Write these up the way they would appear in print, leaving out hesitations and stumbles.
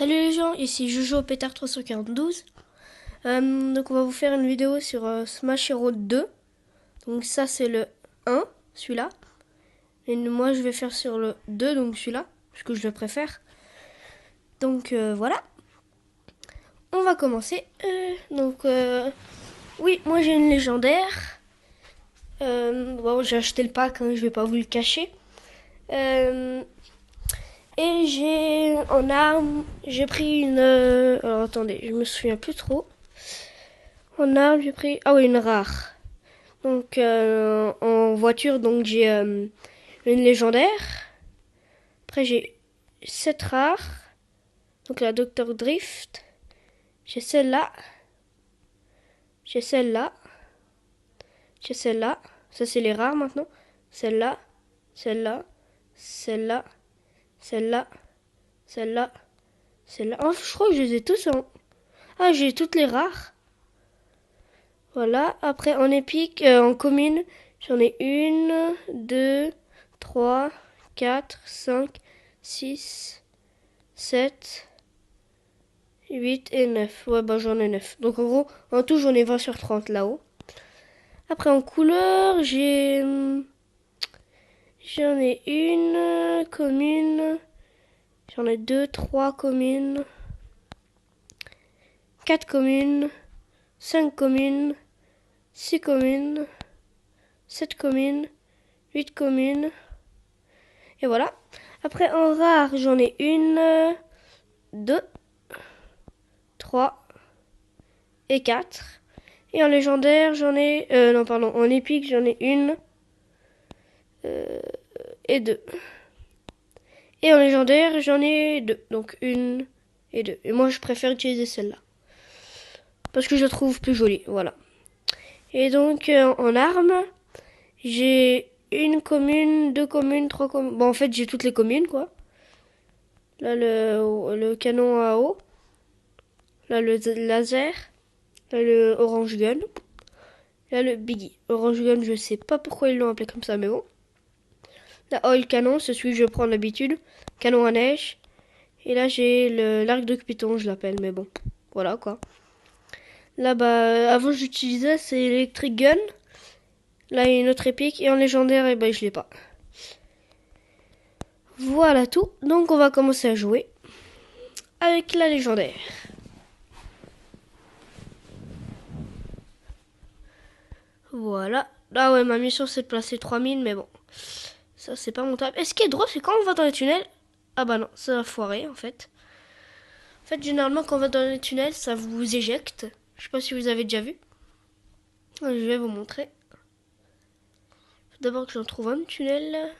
Salut les gens, ici Jojo Pétard 342. Donc on va vous faire une vidéo sur Smash Hero 2. Donc ça c'est le 1, celui-là. Et moi je vais faire sur le 2, donc celui-là, parce que je le préfère. Donc voilà. On va commencer. Oui, moi j'ai une légendaire. Bon, j'ai acheté le pack, hein, je vais pas vous le cacher. Et en arme, j'ai pris une... alors attendez, je me souviens plus trop. En arme, j'ai pris... Ah oui, une rare. Donc en voiture, donc j'ai une légendaire. Après j'ai 7 rares. Donc la Dr Drift. J'ai celle-là. J'ai celle-là. J'ai celle-là. Ça c'est les rares maintenant. Celle-là. Celle-là. Celle-là. Celle-là. Celle-là. Celle-là. Oh, je crois que je les ai tous en... Ah, j'ai toutes les rares. Voilà. Après, en épique, en commune, j'en ai 1, 2, 3, 4, 5, 6, 7, 8 et 9. Ouais, bah j'en ai 9. Donc en gros, en tout, j'en ai 20 sur 30 là-haut. Après, en couleur, j'en ai une commune. J'en ai 2, 3 communes. 4 communes. 5 communes. 6 communes. 7 communes. 8 communes. Et voilà. Après, en rare, j'en ai 1, 2, 3 et 4. Et en légendaire, j'en ai... non, pardon. En épique, j'en ai 1 et 2. Et en légendaire, j'en ai 2. Donc 1 et 2. Et moi, je préfère utiliser celle-là. Parce que je la trouve plus jolie. Voilà. Et donc, en arme, j'ai une commune, 2 communes, 3 communes. Bon, en fait, j'ai toutes les communes, quoi. Là, le canon à eau. Là, le laser. Là, le orange gun. Là, le biggie. Orange gun, je sais pas pourquoi ils l'ont appelé comme ça, mais bon. Là, oil canon, c'est celui que je prends d'habitude. Canon à neige. Et là, j'ai l'arc de Cupidon, je l'appelle, mais bon. Voilà, quoi. Là, bah, avant, j'utilisais, c'est Electric Gun. Là, il y a une autre épique. Et en légendaire, et ben, je l'ai pas. Voilà tout. Donc, on va commencer à jouer avec la légendaire. Voilà. Ah ouais, ma mission, c'est de placer 3000, mais bon. Ça, c'est pas mon top. Et ce qui est drôle, c'est quand on va dans les tunnels... Ah bah non, ça va foirer, en fait. En fait, généralement, quand on va dans les tunnels, ça vous éjecte. Je sais pas si vous avez déjà vu. Je vais vous montrer. Faut d'abord que j'en trouve un tunnel.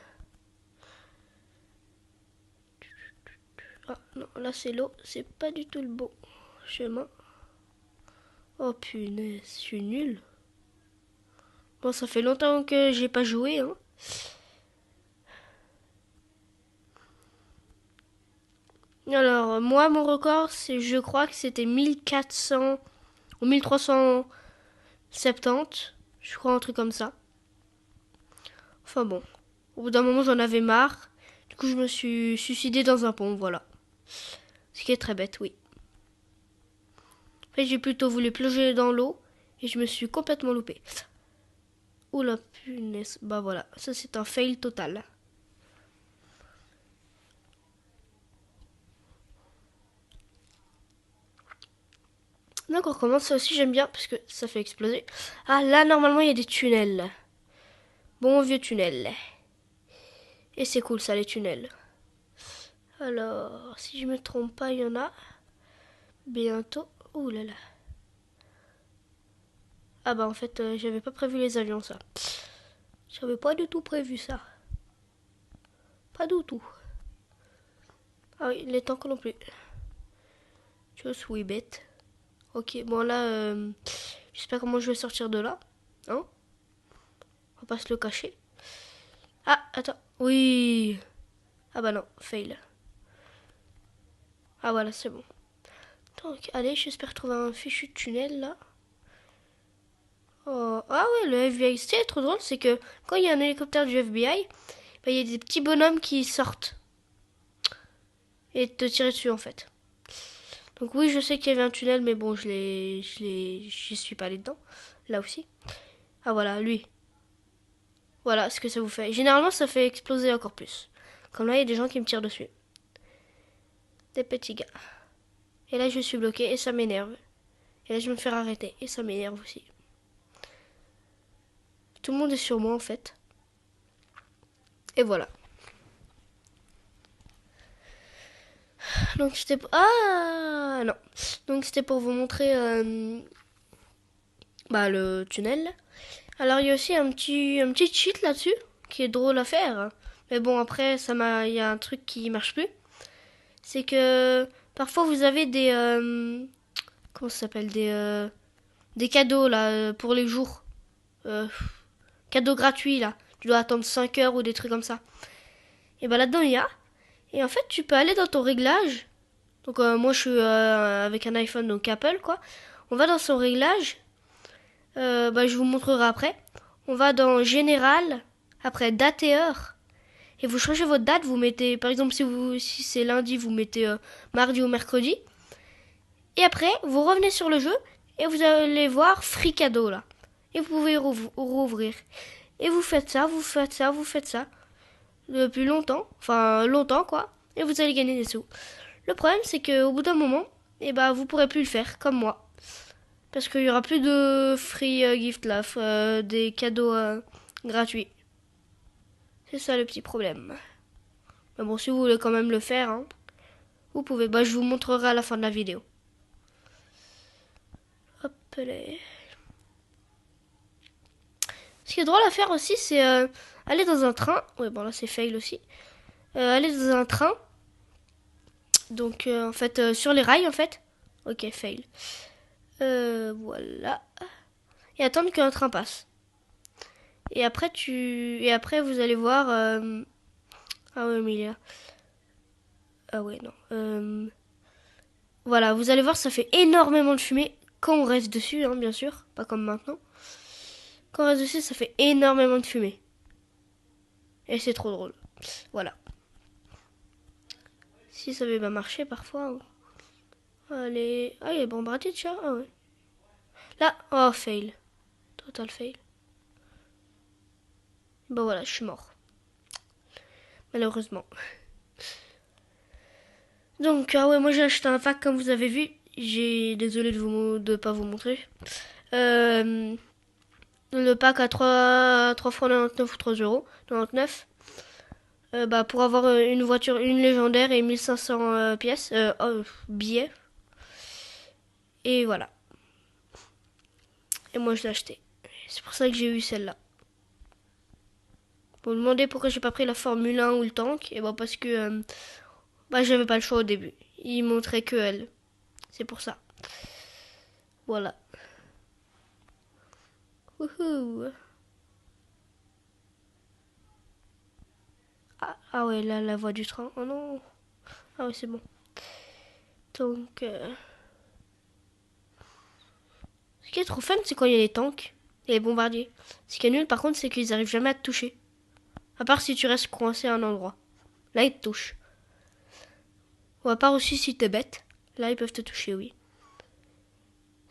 Ah non, là c'est l'eau. C'est pas du tout le bon chemin. Oh punaise, je suis nul. Bon, ça fait longtemps que j'ai pas joué, hein. Alors, moi, mon record, je crois que c'était 1400 ou 1370. Je crois un truc comme ça. Enfin bon. Au bout d'un moment, j'en avais marre. Du coup, je me suis suicidé dans un pont, voilà. Ce qui est très bête, oui. En fait, j'ai plutôt voulu plonger dans l'eau et je me suis complètement loupé. Oula, punaise. Bah voilà, ça c'est un fail total. Donc on recommence, ça aussi j'aime bien parce que ça fait exploser. Ah là, normalement, il y a des tunnels. Bon vieux tunnel. Et c'est cool ça, les tunnels. Alors, si je me trompe pas, il y en a bientôt. Ouh là là. Ah bah en fait, j'avais pas prévu les avions, ça. J'avais pas du tout prévu ça. Pas du tout. Ah oui, les tanks non plus. Just we bit. Ok, bon là, je sais pas comment je vais sortir de là. Hein? On va pas se le cacher. Ah, attends. Oui. Ah bah non, fail. Ah voilà, c'est bon. Donc, allez, j'espère trouver un fichu de tunnel là. Oh. Ah ouais, le FBI, ce qui est trop drôle, c'est que quand il y a un hélicoptère du FBI, il y a des petits bonhommes qui sortent et te tirer dessus en fait. Donc oui, je sais qu'il y avait un tunnel, mais bon, j'y suis pas allé dedans. Là aussi. Ah voilà, lui. Voilà ce que ça vous fait. Généralement, ça fait exploser encore plus. Comme là, il y a des gens qui me tirent dessus. Des petits gars. Et là, je suis bloqué et ça m'énerve. Et là, je vais me faire arrêter et ça m'énerve aussi. Tout le monde est sur moi, en fait. Et voilà. Donc c'était... Ah non. Donc c'était pour vous montrer le tunnel. Alors il y a aussi un petit cheat là-dessus qui est drôle à faire. Mais bon après il y a un truc qui marche plus. C'est que parfois vous avez des comment ça s'appelle des cadeaux là pour les jours. Cadeaux gratuits là. Tu dois attendre 5 heures ou des trucs comme ça. Et ben là-dedans il y a. Et en fait tu peux aller dans ton réglage. Donc moi je suis avec un iPhone donc Apple quoi. On va dans son réglage. Je vous montrerai après. On va dans Général, après date et heure. Et vous changez votre date, vous mettez, par exemple, si c'est lundi, vous mettez mardi ou mercredi. Et après, vous revenez sur le jeu et vous allez voir Free Cadeau là. Et vous pouvez rouvrir. Et vous faites ça, vous faites ça, vous faites ça. Depuis longtemps, enfin longtemps quoi. Et vous allez gagner des sous. Le problème, c'est qu'au bout d'un moment, vous pourrez plus le faire, comme moi. Parce qu'il y aura plus de free gift là, des cadeaux gratuits. C'est ça le petit problème. Mais bon, si vous voulez quand même le faire, hein, vous pouvez. Je vous montrerai à la fin de la vidéo. Hop là. Ce qui est drôle à faire aussi, c'est aller dans un train. Ouais, bon là c'est fail aussi. Aller dans un train. Donc en fait, sur les rails en fait. Ok, fail. Voilà. Et attendre qu'un train passe. Et après vous allez voir. Ah ouais, mais il y a. Ah ouais, non. Voilà, vous allez voir, ça fait énormément de fumée quand on reste dessus, hein, bien sûr, pas comme maintenant. Quand on reste dessus, ça fait énormément de fumée. Et c'est trop drôle. Voilà. Si ça avait pas marché parfois. Hein. Allez. Ah, il est bombardier de chat. Ah ouais. Là, oh, fail. Total fail. Voilà, je suis mort. Malheureusement. Donc, ah ouais, moi j'ai acheté un pack comme vous avez vu. Désolé de pas vous montrer. Le pack à 3 francs 99 ou 3 euros 99. Pour avoir une voiture, une légendaire et 1500 pièces, billets. Et voilà. Et moi je l'ai acheté. C'est pour ça que j'ai eu celle-là. Vous me demandez pourquoi j'ai pas pris la Formule 1 ou le tank. Et parce que j'avais pas le choix au début. Il montrait que elle. C'est pour ça. Voilà. Wouhou. Ah ouais, là, la voie du train. Oh non. Ah ouais, c'est bon. Donc, ce qui est trop fun, c'est quand il y a les tanks et les bombardiers. Ce qui est nul, par contre, c'est qu'ils arrivent jamais à te toucher. À part si tu restes coincé à un endroit. Là, ils te touchent. Ou à part aussi si t'es bête. Là, ils peuvent te toucher, oui.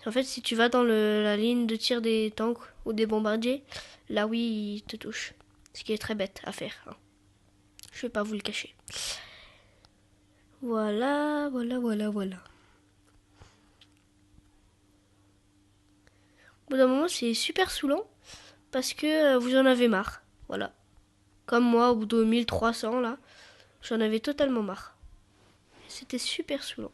En fait, si tu vas dans la ligne de tir des tanks ou des bombardiers, là, oui, ils te touchent. Ce qui est très bête à faire. Hein. Je vais pas vous le cacher. Voilà. Au bout d'un moment, c'est super saoulant parce que vous en avez marre. Voilà. Comme moi, au bout de 1300, là, j'en avais totalement marre. C'était super saoulant.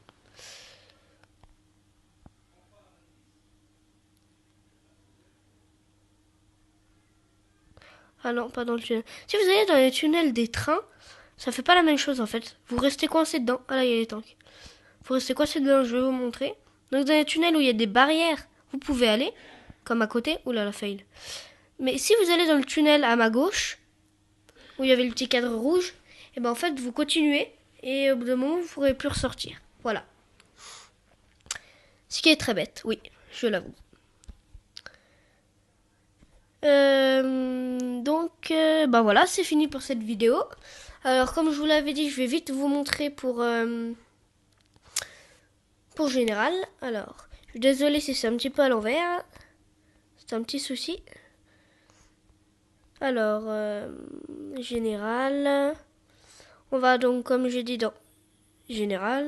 Ah non, pas dans le tunnel. Si vous allez dans les tunnels des trains, ça fait pas la même chose en fait. Vous restez coincé dedans. Ah là, il y a les tanks. Vous restez coincé dedans, je vais vous montrer. Donc dans les tunnels où il y a des barrières, vous pouvez aller. Comme à côté. Oula, la fail. Mais si vous allez dans le tunnel à ma gauche, où il y avait le petit cadre rouge, et en fait, vous continuez. Et au bout d'un moment, vous ne pourrez plus ressortir. Voilà. Ce qui est très bête, oui, je l'avoue. Voilà, c'est fini pour cette vidéo. Alors comme je vous l'avais dit, je vais vite vous montrer pour pour général, alors, je suis désolée si c'est un petit peu à l'envers. C'est un petit souci. Alors, général. On va donc, comme j'ai dit, dans général.